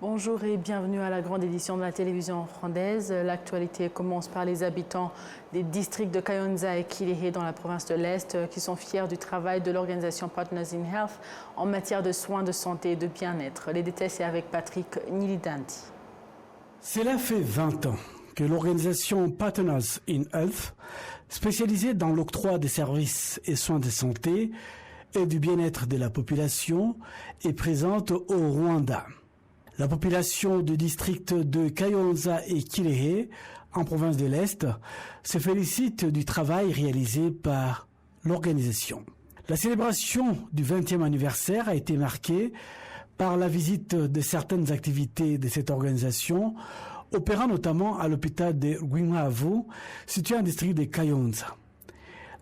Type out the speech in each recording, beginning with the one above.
Bonjour et bienvenue à la grande édition de la télévision rwandaise. L'actualité commence par les habitants des districts de Kayonza et Kirehe dans la province de l'Est qui sont fiers du travail de l'organisation Partners in Health en matière de soins de santé et de bien-être. Les détails, c'est avec Patrick Nyilidanti. Cela fait 20 ans que l'organisation Partners in Health, spécialisée dans l'octroi des services et soins de santé et du bien-être de la population, est présente au Rwanda. La population du district de Kayonza et Kirehe, en province de l'Est, se félicite du travail réalisé par l'organisation. La célébration du 20e anniversaire a été marquée par la visite de certaines activités de cette organisation, opérant notamment à l'hôpital de Rwinkwavu, situé en district de Kayonza.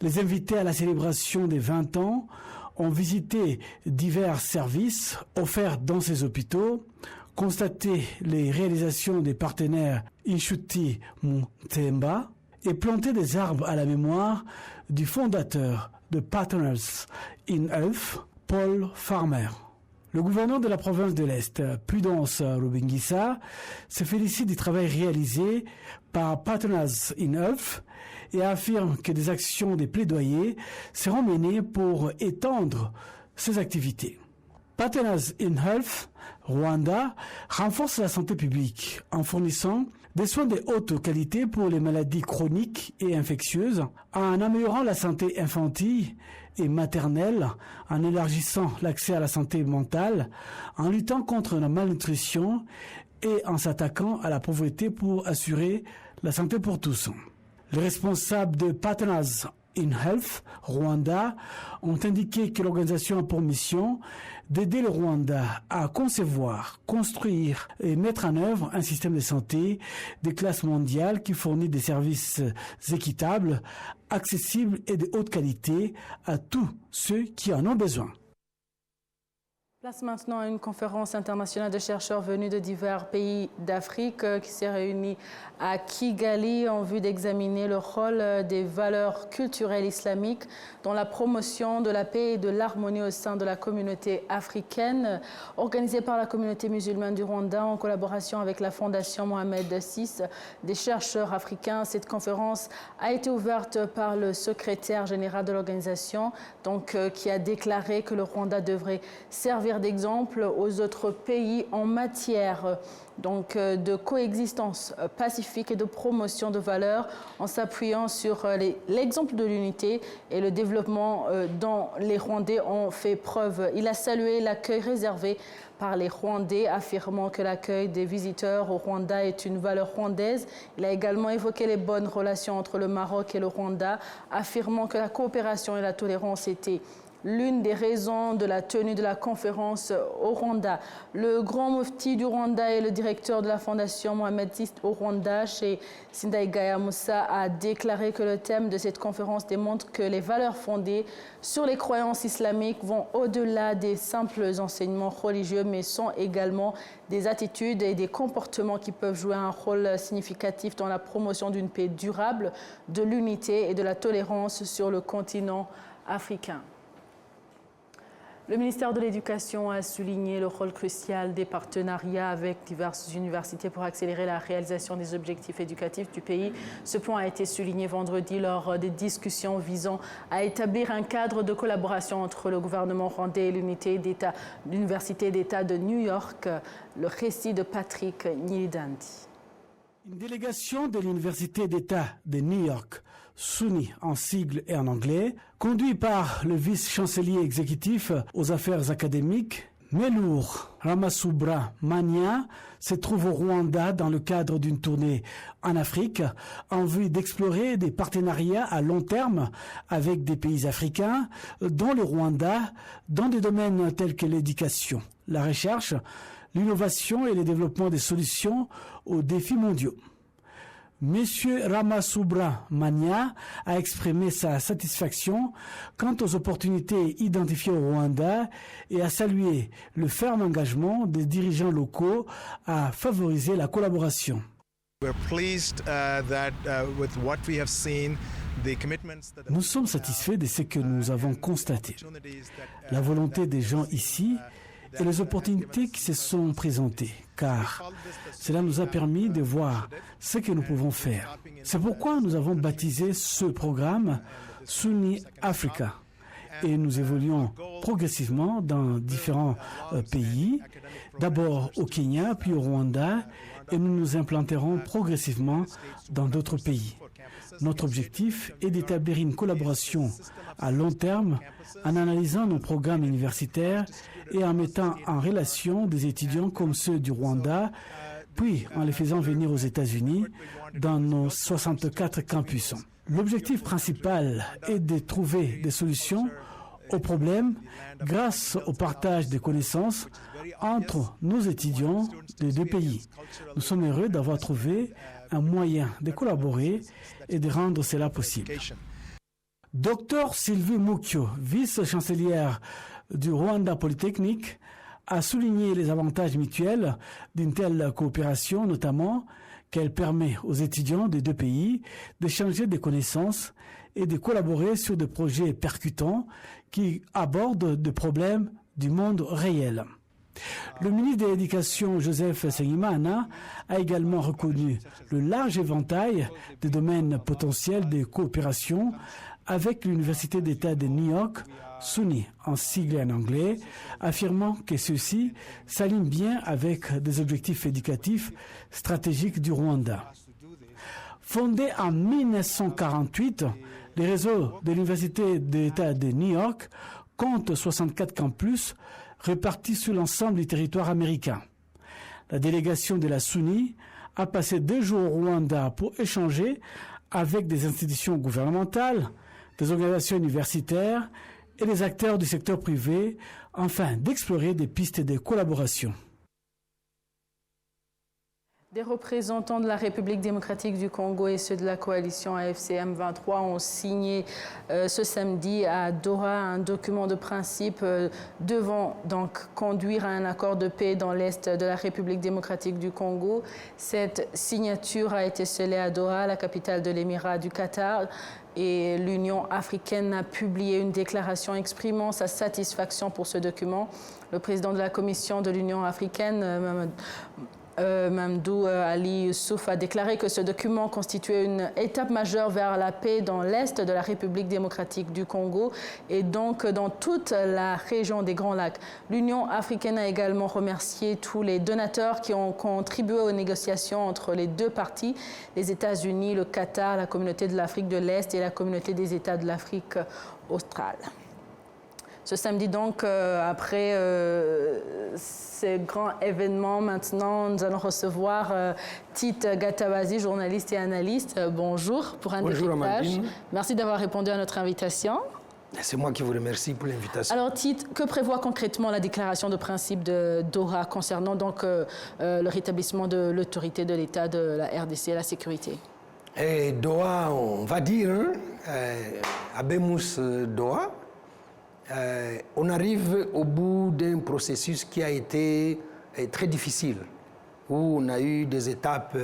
Les invités à la célébration des 20 ans ont visité divers services offerts dans ces hôpitaux, constaté les réalisations des partenaires Inshuti Mutemba et planté des arbres à la mémoire du fondateur de Partners in Health, Paul Farmer. Le gouverneur de la province de l'Est, Prudence Rubingisa, se félicite du travail réalisé par Partners in Health et affirme que des actions de plaidoyer seront menées pour étendre ces activités. Partners in Health Rwanda renforce la santé publique en fournissant des soins de haute qualité pour les maladies chroniques et infectieuses, en améliorant la santé infantile et maternelle, en élargissant l'accès à la santé mentale, en luttant contre la malnutrition et en s'attaquant à la pauvreté pour assurer la santé pour tous. Les responsables de Partners in Health Rwanda ont indiqué que l'organisation a pour mission d'aider le Rwanda à concevoir, construire et mettre en œuvre un système de santé de classe mondiale qui fournit des services équitables, accessibles et de haute qualité à tous ceux qui en ont besoin. Place maintenant à une conférence internationale de chercheurs venus de divers pays d'Afrique qui s'est réunie à Kigali en vue d'examiner le rôle des valeurs culturelles islamiques dans la promotion de la paix et de l'harmonie au sein de la communauté africaine. Organisée par la communauté musulmane du Rwanda en collaboration avec la Fondation Mohamed VI des chercheurs africains, cette conférence a été ouverte par le secrétaire général de l'organisation, qui a déclaré que le Rwanda devrait servir d'exemple aux autres pays en matière de coexistence pacifique et de promotion de valeurs en s'appuyant sur l'exemple de l'unité et le développement dont les Rwandais ont fait preuve. Il a salué l'accueil réservé par les Rwandais, affirmant que l'accueil des visiteurs au Rwanda est une valeur rwandaise. Il a également évoqué les bonnes relations entre le Maroc et le Rwanda, affirmant que la coopération et la tolérance étaient l'une des raisons de la tenue de la conférence au Rwanda. Le grand mufti du Rwanda et le directeur de la Fondation Mohamed VI au Rwanda, chez Sindaigaya Moussa, a déclaré que le thème de cette conférence démontre que les valeurs fondées sur les croyances islamiques vont au-delà des simples enseignements religieux, mais sont également des attitudes et des comportements qui peuvent jouer un rôle significatif dans la promotion d'une paix durable, de l'unité et de la tolérance sur le continent africain. Le ministère de l'Éducation a souligné le rôle crucial des partenariats avec diverses universités pour accélérer la réalisation des objectifs éducatifs du pays. Ce point a été souligné vendredi lors des discussions visant à établir un cadre de collaboration entre le gouvernement rwandais et l'Université d'État de New York. Le récit de Patrick Nyilidanti. Une délégation de l'Université d'État de New York, SUNY en sigle et en anglais, conduite par le vice-chancelier exécutif aux affaires académiques, Melour Ramasubra Mania, se trouve au Rwanda dans le cadre d'une tournée en Afrique en vue d'explorer des partenariats à long terme avec des pays africains, dont le Rwanda, dans des domaines tels que l'éducation, la recherche, l'innovation et le développement des solutions aux défis mondiaux. Monsieur Ramasubra Mania a exprimé sa satisfaction quant aux opportunités identifiées au Rwanda et a salué le ferme engagement des dirigeants locaux à favoriser la collaboration. Nous sommes satisfaits de ce que nous avons constaté. La volonté des gens ici et les opportunités qui se sont présentées, car cela nous a permis de voir ce que nous pouvons faire. C'est pourquoi nous avons baptisé ce programme SUNY Africa. Et nous évoluons progressivement dans différents pays, d'abord au Kenya, puis au Rwanda, et nous nous implanterons progressivement dans d'autres pays. Notre objectif est d'établir une collaboration à long terme en analysant nos programmes universitaires et en mettant en relation des étudiants comme ceux du Rwanda, puis en les faisant venir aux États-Unis dans nos 64 campus. L'objectif principal est de trouver des solutions aux problèmes grâce au partage des connaissances entre nos étudiants des deux pays. Nous sommes heureux d'avoir trouvé un moyen de collaborer et de rendre cela possible. Dr Sylvie Mukyo, vice-chancelière du Rwanda Polytechnique, a souligné les avantages mutuels d'une telle coopération, notamment qu'elle permet aux étudiants des deux pays d'échanger des connaissanses et de collaborer sur des projets percutants qui abordent des problèmes du monde réel. Le ministre de l'Éducation, Joseph Nsengimana, a également reconnu le large éventail des domaines potentiels de coopération avec l'Université d'État de New York, SUNY en sigle en anglais, affirmant que ceux-ci s'alignent bien avec des objectifs éducatifs stratégiques du Rwanda. Fondé en 1948, le réseau de l'Université d'État de New York compte 64 campus répartis sur l'ensemble du territoire américain. La délégation de la SUNY a passé 2 jours au Rwanda pour échanger avec des institutions gouvernementales, des organisations universitaires et des acteurs du secteur privé, afin d'explorer des pistes de collaboration. Des représentants de la République démocratique du Congo et ceux de la coalition AFCM 23 ont signé ce samedi à Doha un document de principe devant donc conduire à un accord de paix dans l'est de la République démocratique du Congo. Cette signature a été scellée à Doha, la capitale de l'Émirat du Qatar, et l'Union africaine a publié une déclaration exprimant sa satisfaction pour ce document. Le président de la commission de l'Union africaine, Mamadou Ali Youssouf, a déclaré que ce document constituait une étape majeure vers la paix dans l'est de la République démocratique du Congo et donc dans toute la région des Grands Lacs. L'Union africaine a également remercié tous les donateurs qui ont contribué aux négociations entre les deux parties, les États-Unis, le Qatar, la communauté de l'Afrique de l'Est et la communauté des États de l'Afrique australe. Ce samedi donc, après ces grands événements, maintenant, nous allons recevoir Tite Gatabazi, journaliste et analyste. Bonjour pour un décryptage. Merci d'avoir répondu à notre invitation. C'est moi qui vous remercie pour l'invitation. Alors Tite, que prévoit concrètement la déclaration de principe de Doha concernant donc le rétablissement de l'autorité de l'État de la RDC et la sécurité? Et Doha, on va dire, Abemous Doha, on arrive au bout d'un processus qui a été très difficile, où on a eu des étapes,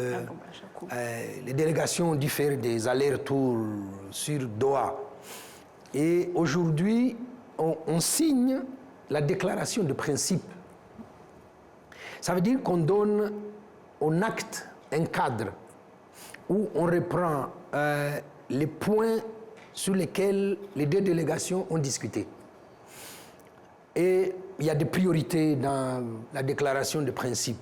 les délégations ont dû faire des allers-retours sur Doha. Et aujourd'hui, on signe la déclaration de principe. Ça veut dire qu'on donne, on acte un cadre où on reprend les points sur lesquels les deux délégations ont discuté. Et il y a des priorités dans la déclaration de principe.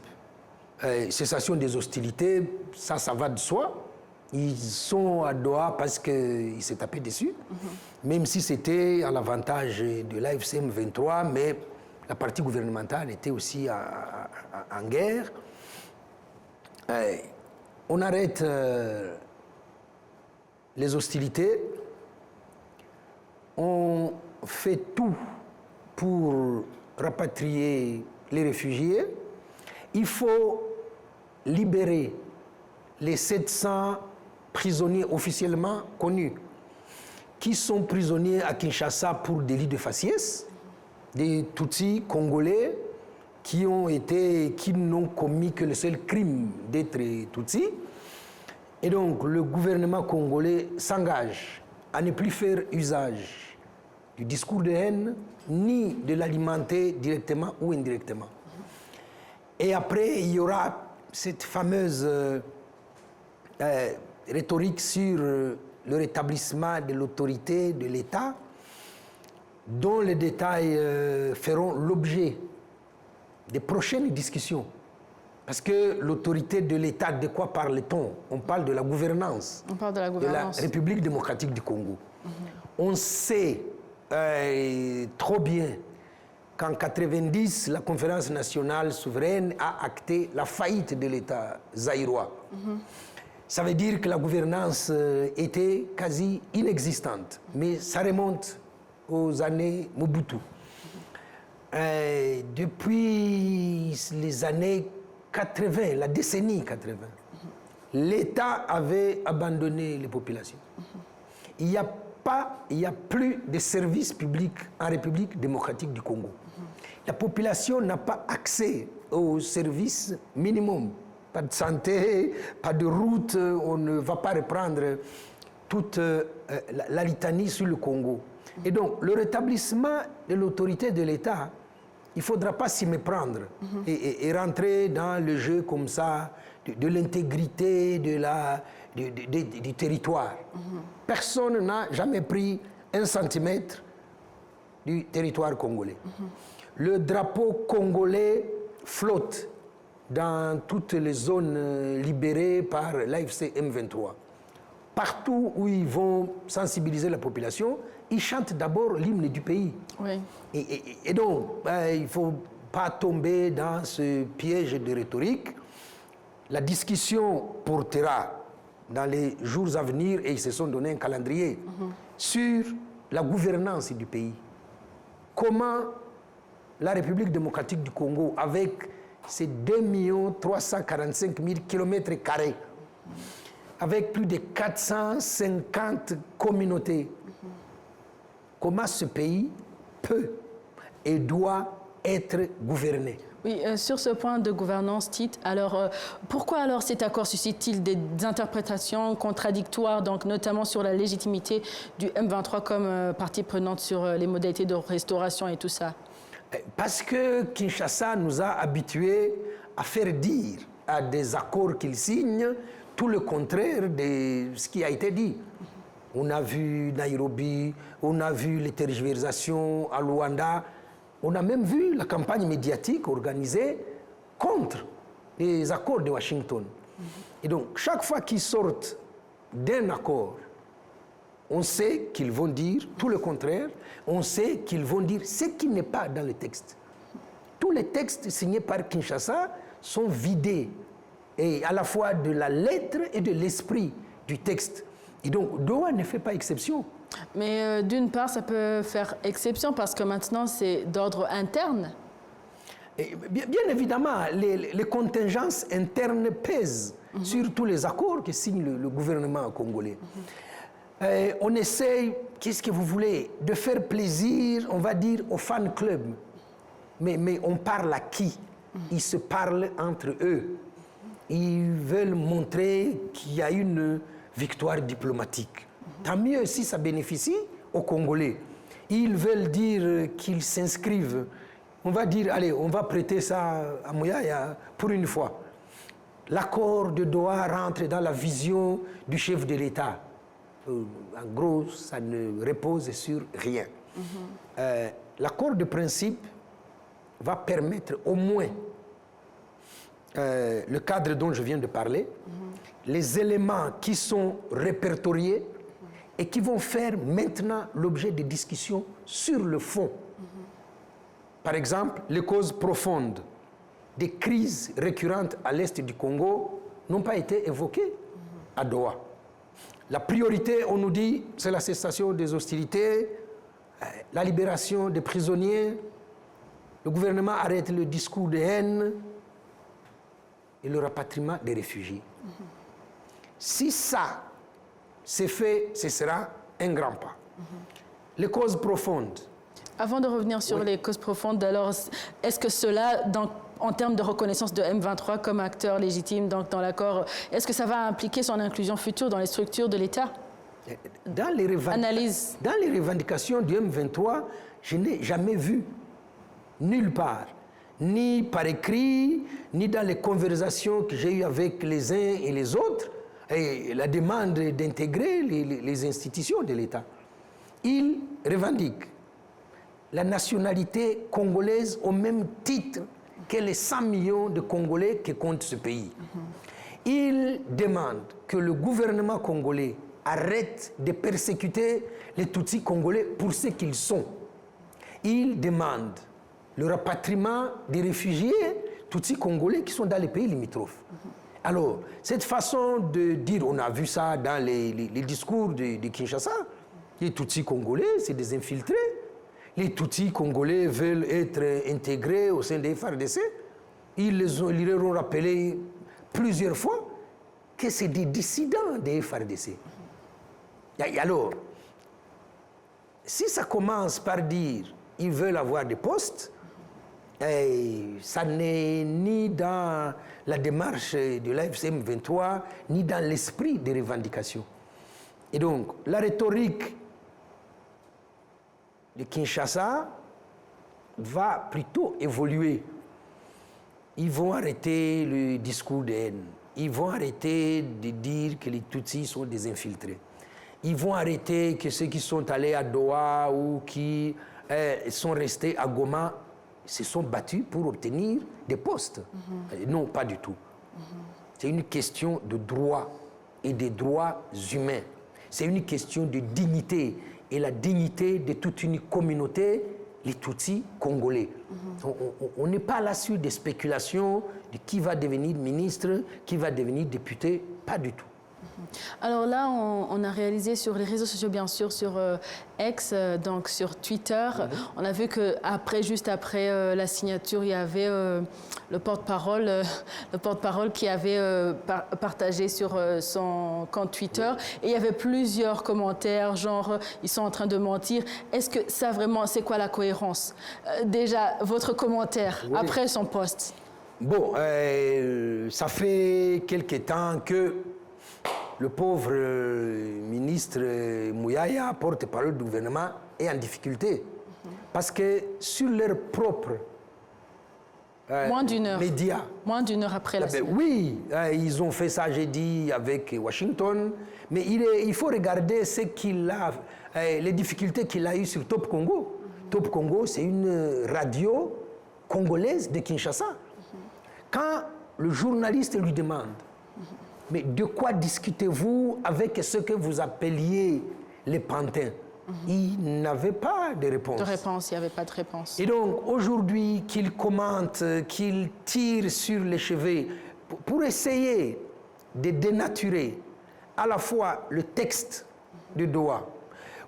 Cessation des hostilités, ça va de soi. Ils sont à Doha parce qu'ils s'est tapé dessus, même si c'était à l'avantage de l'AFCM 23, mais la partie gouvernementale était aussi en guerre. On arrête les hostilités, on fait tout pour rapatrier les réfugiés. Il faut libérer les 700 prisonniers officiellement connus qui sont prisonniers à Kinshasa pour délit de faciès, des Tutsis congolais qui n'ont commis que le seul crime d'être Tutsis. Et donc le gouvernement congolais s'engage à ne plus faire usage du discours de haine, ni de l'alimenter directement ou indirectement. Et après, il y aura cette fameuse rhétorique sur le rétablissement de l'autorité de l'État, dont les détails feront l'objet des prochaines discussions. Parce que l'autorité de l'État, de quoi parle-t-on? On parle de la gouvernance. On parle de la gouvernance. De la République démocratique du Congo. On sait trop bien qu'en 1990, la conférence nationale souveraine a acté la faillite de l'État zaïrois. Ça veut dire que la gouvernance était quasi inexistante. Mais ça remonte aux années Mobutu. Depuis les années 80, la décennie 80, l'État avait abandonné les populations. Il n'y a plus de services publics en République démocratique du Congo. La population n'a pas accès aux services minimums. Pas de santé, pas de route, on ne va pas reprendre toute la litanie sur le Congo. Et donc, le rétablissement de l'autorité de l'État, il ne faudra pas s'y méprendre et rentrer dans le jeu comme ça de l'intégrité du territoire. Personne n'a jamais pris 1 centimètre du territoire congolais. Le drapeau congolais flotte dans toutes les zones libérées par l'AFC M23. Partout où ils vont sensibiliser la population, ils chantent d'abord l'hymne du pays. Oui. Et donc, il ne faut pas tomber dans ce piège de rhétorique. La discussion portera dans les jours à venir, et ils se sont donné un calendrier, sur la gouvernance du pays. Comment la République démocratique du Congo, avec ses 2 345 000 km², avec plus de 450 communautés, comment ce pays peut et doit être gouverné. Oui, sur ce point de gouvernance, Tite, alors pourquoi alors cet accord suscite-t-il des interprétations contradictoires, donc notamment sur la légitimité du M23 comme partie prenante sur les modalités de restauration et tout ça? Parce que Kinshasa nous a habitués à faire dire à des accords qu'ils signent tout le contraire de ce qui a été dit. On a vu Nairobi, on a vu les tergiversations à Luanda, on a même vu la campagne médiatique organisée contre les accords de Washington. Et donc, chaque fois qu'ils sortent d'un accord, on sait qu'ils vont dire tout le contraire, on sait qu'ils vont dire ce qui n'est pas dans le texte. Tous les textes signés par Kinshasa sont vidés, et à la fois de la lettre et de l'esprit du texte. Et donc, Doha ne fait pas exception. Mais d'une part, ça peut faire exception parce que maintenant, c'est d'ordre interne. Et bien évidemment, les contingences internes pèsent sur tous les accords que signe le gouvernement congolais. On essaye, qu'est-ce que vous voulez, de faire plaisir, on va dire, aux fan clubs. Mais on parle à qui? Ils se parlent entre eux. Ils veulent montrer qu'il y a une victoire diplomatique. Tant mieux si ça bénéficie aux Congolais. Ils veulent dire qu'ils s'inscrivent. On va dire, allez, on va prêter ça à Mouyaya pour une fois. L'accord de Doha rentre dans la vision du chef de l'État. En gros, ça ne repose sur rien. L'accord de principe va permettre au moins le cadre dont je viens de parler, les éléments qui sont répertoriés et qui vont faire maintenant l'objet de discussions sur le fond. Par exemple, les causes profondes des crises récurrentes à l'est du Congo n'ont pas été évoquées à Doha. La priorité, on nous dit, c'est la cessation des hostilités, la libération des prisonniers, le gouvernement arrête le discours de haine et le rapatriement des réfugiés. Si ça c'est fait, ce sera un grand pas. Les causes profondes. Avant de revenir sur les causes profondes, alors, est-ce que cela, en termes de reconnaissance de M23 comme acteur légitime dans l'accord, est-ce que ça va impliquer son inclusion future dans les structures de l'État? Dans les revendications du M23, je n'ai jamais vu, nulle part, ni par écrit, ni dans les conversations que j'ai eues avec les uns et les autres, et la demande d'intégrer les institutions de l'État. Ils revendiquent la nationalité congolaise au même titre que les 100 millions de Congolais que compte ce pays. Ils demandent que le gouvernement congolais arrête de persécuter les Tutsis congolais pour ce qu'ils sont. Ils demandent le rapatriement des réfugiés Tutsis congolais qui sont dans les pays limitrophes. Alors, cette façon de dire, on a vu ça dans les discours de Kinshasa, les Tutsis congolais, c'est des infiltrés. Les Tutsis congolais veulent être intégrés au sein des FARDC. Ils leur ont rappelé plusieurs fois que c'est des dissidents des FARDC. Et alors, si ça commence par dire ils veulent avoir des postes, ça n'est ni dans la démarche de l'AFCM 23, ni dans l'esprit des revendications. Et donc, la rhétorique de Kinshasa va plutôt évoluer. Ils vont arrêter le discours de haine. Ils vont arrêter de dire que les Tutsis sont des infiltrés. Ils vont arrêter que ceux qui sont allés à Doha ou qui sont restés à Goma se sont battus pour obtenir des postes. Non, pas du tout. C'est une question de droit et des droits humains. C'est une question de dignité et la dignité de toute une communauté, les Tutsis congolais. On n'est pas là sur des spéculations de qui va devenir ministre, qui va devenir député, pas du tout. Alors là, on a réalisé sur les réseaux sociaux, bien sûr, sur X, donc sur Twitter, on a vu que juste après la signature, il y avait le porte-parole qui avait partagé sur son compte Twitter, et il y avait plusieurs commentaires, genre ils sont en train de mentir. Est-ce que ça vraiment, c'est quoi la cohérence? Déjà, votre commentaire après son post. Bon, ça fait quelque temps que le pauvre ministre Mouyaya, porte-parole du gouvernement, est en difficulté. Parce que sur leur propre médias... Moins d'une heure après la signature. Oui, ils ont fait ça, j'ai dit, avec Washington. Mais il faut regarder les difficultés qu'il a eues sur Top Congo. Top Congo, c'est une radio congolaise de Kinshasa. Quand le journaliste lui demande mais de quoi discutez-vous avec ce que vous appeliez les pantins? Il n'avait pas de réponse. Il n'y avait pas de réponse. Et donc, aujourd'hui, qu'il commente, qu'il tire sur les cheveux pour essayer de dénaturer à la fois le texte de Doha,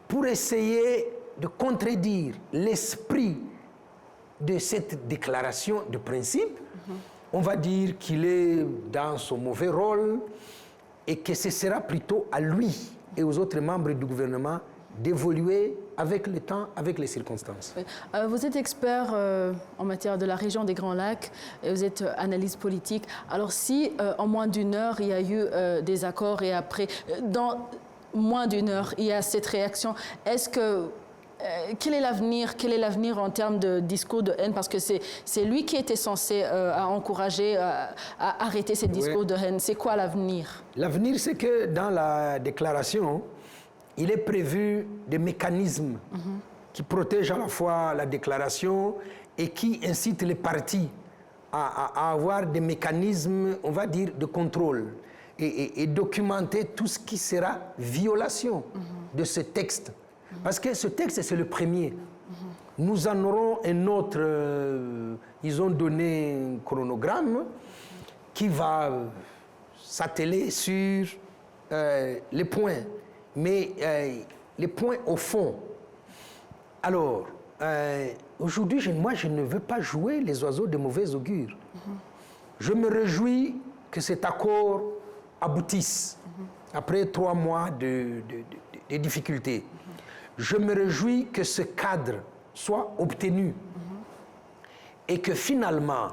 pour essayer de contredire l'esprit de cette déclaration de principe, on va dire qu'il est dans son mauvais rôle et que ce sera plutôt à lui et aux autres membres du gouvernement d'évoluer avec le temps, avec les circonstances. Vous êtes expert en matière de la région des Grands Lacs, et vous êtes analyste politique. Alors si en moins d'une heure, il y a eu des accords et après, dans moins d'une heure, il y a cette réaction, est-ce que quel est l'avenir en termes de discours de haine? Parce que c'est lui qui était censé encourager à arrêter ces discours de haine. C'est quoi l'avenir? L'avenir, c'est que dans la déclaration, il est prévu des mécanismes qui protègent à la fois la déclaration et qui incitent les partis à avoir des mécanismes, on va dire, de contrôle et documenter tout ce qui sera violation de ce texte. Parce que ce texte, c'est le premier. Nous en aurons un autre. Ils ont donné un chronogramme qui va s'atteler sur les points. Mais les points au fond. Alors, aujourd'hui, moi, je ne veux pas jouer les oiseaux de mauvais augure. Je me réjouis que cet accord aboutisse après 3 mois de difficultés. Je me réjouis que ce cadre soit obtenu et que finalement,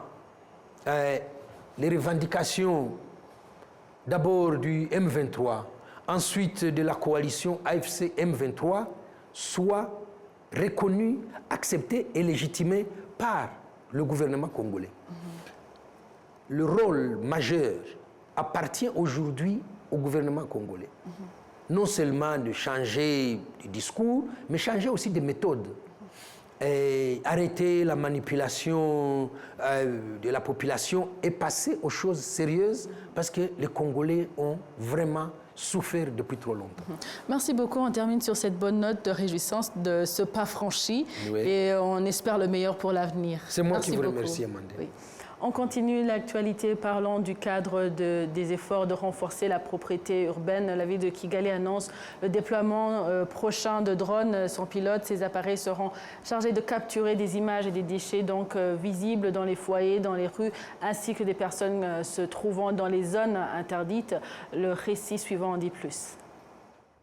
les revendications d'abord du M23, ensuite de la coalition AFC M23, soit reconnu, accepté et légitimé par le gouvernement congolais. Le rôle majeur appartient aujourd'hui au gouvernement congolais. Non seulement de changer de discours, mais changer aussi de méthodes. Et arrêter la manipulation de la population et passer aux choses sérieuses parce que les Congolais ont vraiment souffert depuis trop longtemps. Merci beaucoup. On termine sur cette bonne note de réjouissance de ce pas franchi et on espère le meilleur pour l'avenir. C'est moi qui vous remercie, Amandine. Oui. On continue l'actualité parlant du cadre des efforts de renforcer la propriété urbaine. La ville de Kigali annonce le déploiement prochain de drones sans pilote. Ces appareils seront chargés de capturer des images et des déchets donc visibles dans les foyers, dans les rues, ainsi que des personnes se trouvant dans les zones interdites. Le récit suivant en dit plus.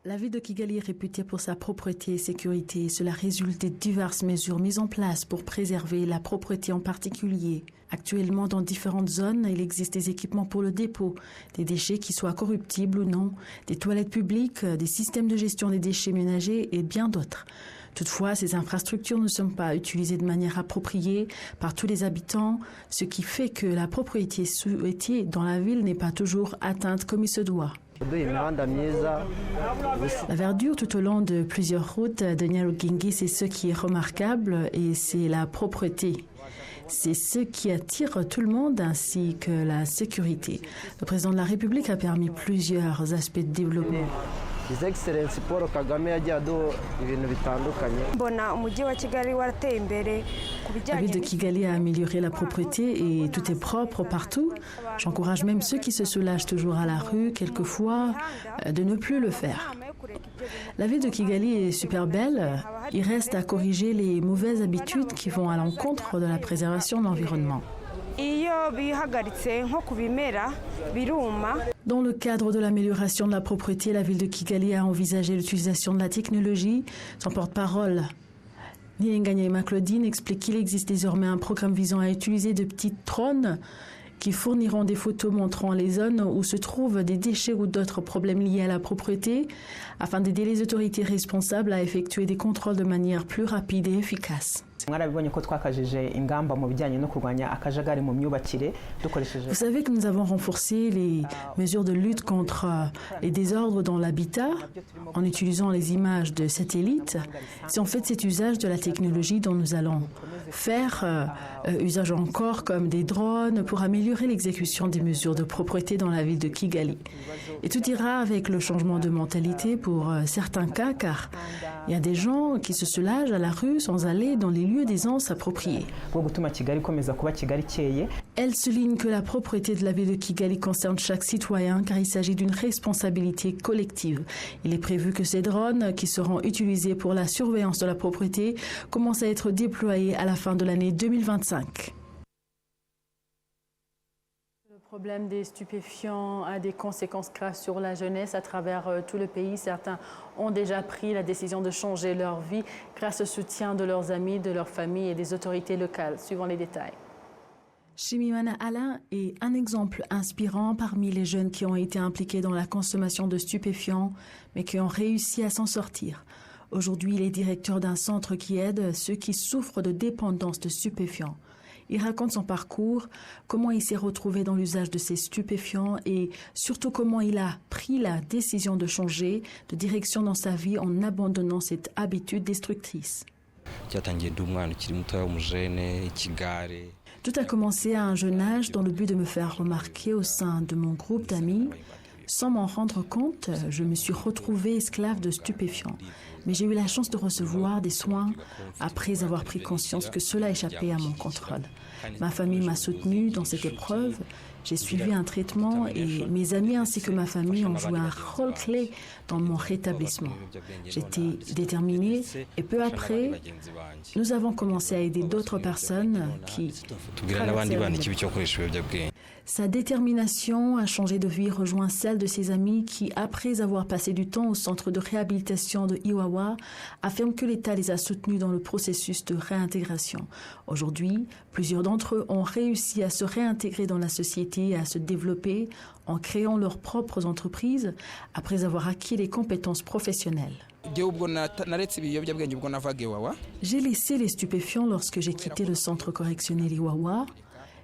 La ville de Kigali est réputée pour sa propreté et sécurité. Cela résulte des diverses mesures mises en place pour préserver la propreté en particulier. Actuellement, dans différentes zones, il existe des équipements pour le dépôt, des déchets qui soient corruptibles ou non, des toilettes publiques, des systèmes de gestion des déchets ménagers et bien d'autres. Toutefois, ces infrastructures ne sont pas utilisées de manière appropriée par tous les habitants, ce qui fait que la propriété souhaitée dans la ville n'est pas toujours atteinte comme il se doit. La verdure tout au long de plusieurs routes de Nyaruguingui, c'est ce qui est remarquable et c'est la propreté. C'est ce qui attire tout le monde ainsi que la sécurité. Le président de la République a permis plusieurs aspects de développement. La ville de Kigali a amélioré la propreté et tout est propre partout. J'encourage même ceux qui se soulagent toujours à la rue, quelquefois, de ne plus le faire. La ville de Kigali est super belle. Il reste à corriger les mauvaises habitudes qui vont à l'encontre de la préservation de l'environnement. Dans le cadre de l'amélioration de la propreté, la ville de Kigali a envisagé l'utilisation de la technologie. Son porte-parole, Nilinganya Claudine, explique qu'il existe désormais un programme visant à utiliser de petites drones qui fourniront des photos montrant les zones où se trouvent des déchets ou d'autres problèmes liés à la propreté, afin d'aider les autorités responsables à effectuer des contrôles de manière plus rapide et efficace. Vous savez que nous avons renforcé les mesures de lutte contre les désordres dans l'habitat en utilisant les images de satellites. C'est en fait cet usage de la technologie dont nous allons faire usage encore comme des drones pour améliorer l'exécution des mesures de propreté dans la ville de Kigali. Et tout ira avec le changement de mentalité pour certains cas, car il y a des gens qui se soulagent à la rue sans aller dans les lieux d'aisance appropriés. Elle souligne que la propreté de la ville de Kigali concerne chaque citoyen car il s'agit d'une responsabilité collective. Il est prévu que ces drones qui seront utilisés pour la surveillance de la propreté commencent à être déployés à la fin de l'année 2025. Le problème des stupéfiants a des conséquences graves sur la jeunesse à travers tout le pays. Certains ont déjà pris la décision de changer leur vie grâce au soutien de leurs amis, de leur famille et des autorités locales. Suivant les détails. Chimimana Alain est un exemple inspirant parmi les jeunes qui ont été impliqués dans la consommation de stupéfiants, mais qui ont réussi à s'en sortir. Aujourd'hui, il est directeur d'un centre qui aide ceux qui souffrent de dépendance de stupéfiants. Il raconte son parcours, comment il s'est retrouvé dans l'usage de ces stupéfiants et surtout comment il a pris la décision de changer de direction dans sa vie en abandonnant cette habitude destructrice. Tout a commencé à un jeune âge dans le but de me faire remarquer au sein de mon groupe d'amis. Sans m'en rendre compte, je me suis retrouvée esclave de stupéfiants. Mais j'ai eu la chance de recevoir des soins après avoir pris conscience que cela échappait à mon contrôle. Ma famille m'a soutenue dans cette épreuve. J'ai suivi un traitement et mes amis ainsi que ma famille ont joué un rôle clé dans mon rétablissement. J'étais déterminée et peu après, nous avons commencé à aider d'autres personnes qui Sa détermination à changer de vie rejoint celle de ses amis qui, après avoir passé du temps au centre de réhabilitation de Iwawa, affirment que l'État les a soutenus dans le processus de réintégration. Aujourd'hui, plusieurs d'entre eux ont réussi à se réintégrer dans la société capacité à se développer en créant leurs propres entreprises après avoir acquis les compétences professionnelles. J'ai laissé les stupéfiants lorsque j'ai quitté le centre correctionnel Iwawa.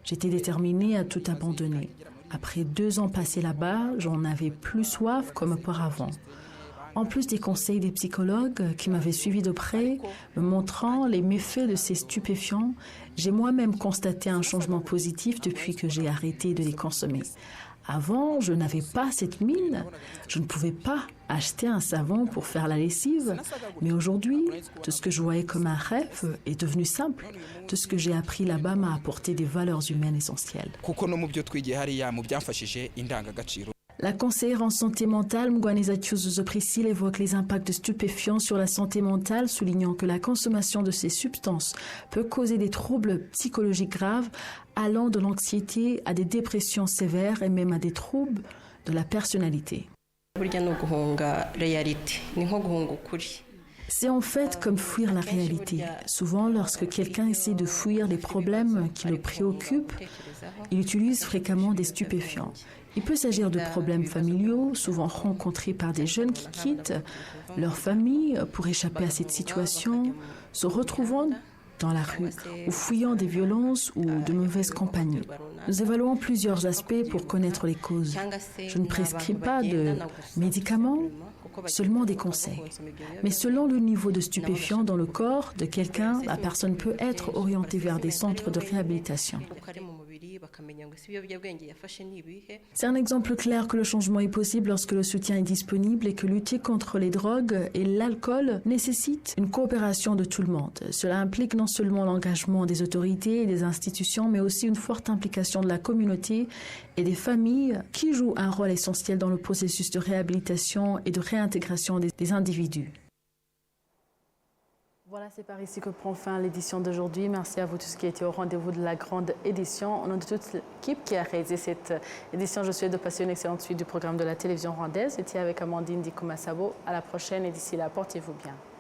J'étais déterminée à tout abandonner. Après 2 ans passés là-bas, j'en avais plus soif comme auparavant. En plus des conseils des psychologues qui m'avaient suivi de près, me montrant les méfaits de ces stupéfiants, j'ai moi-même constaté un changement positif depuis que j'ai arrêté de les consommer. Avant, je n'avais pas cette mine. Je ne pouvais pas acheter un savon pour faire la lessive. Mais aujourd'hui, tout ce que je voyais comme un rêve est devenu simple. Tout ce que j'ai appris là-bas m'a apporté des valeurs humaines essentielles. La conseillère en santé mentale, Mgwaneza Chuzuzo Priscille, évoque les impacts de stupéfiants sur la santé mentale, soulignant que la consommation de ces substances peut causer des troubles psychologiques graves, allant de l'anxiété à des dépressions sévères et même à des troubles de la personnalité. C'est en fait comme fuir la réalité. Souvent, lorsque quelqu'un essaie de fuir les problèmes qui le préoccupent, il utilise fréquemment des stupéfiants. Il peut s'agir de problèmes familiaux, souvent rencontrés par des jeunes qui quittent leur famille pour échapper à cette situation, se retrouvant dans la rue ou fuyant des violences ou de mauvaises compagnies. Nous évaluons plusieurs aspects pour connaître les causes. Je ne prescris pas de médicaments, seulement des conseils. Mais selon le niveau de stupéfiant dans le corps de quelqu'un, la personne peut être orientée vers des centres de réhabilitation. C'est un exemple clair que le changement est possible lorsque le soutien est disponible et que lutter contre les drogues et l'alcool nécessite une coopération de tout le monde. Cela implique non seulement l'engagement des autorités et des institutions, mais aussi une forte implication de la communauté et des familles qui jouent un rôle essentiel dans le processus de réhabilitation et de réintégration des individus. Voilà, c'est par ici que prend fin l'édition d'aujourd'hui. Merci à vous tous qui étiez au rendez-vous de la grande édition. Au nom de toute l'équipe qui a réalisé cette édition, je souhaite de passer une excellente suite du programme de la télévision rwandaise. J'étais avec Amandine Dikomasabo. À la prochaine et d'ici là, portez-vous bien.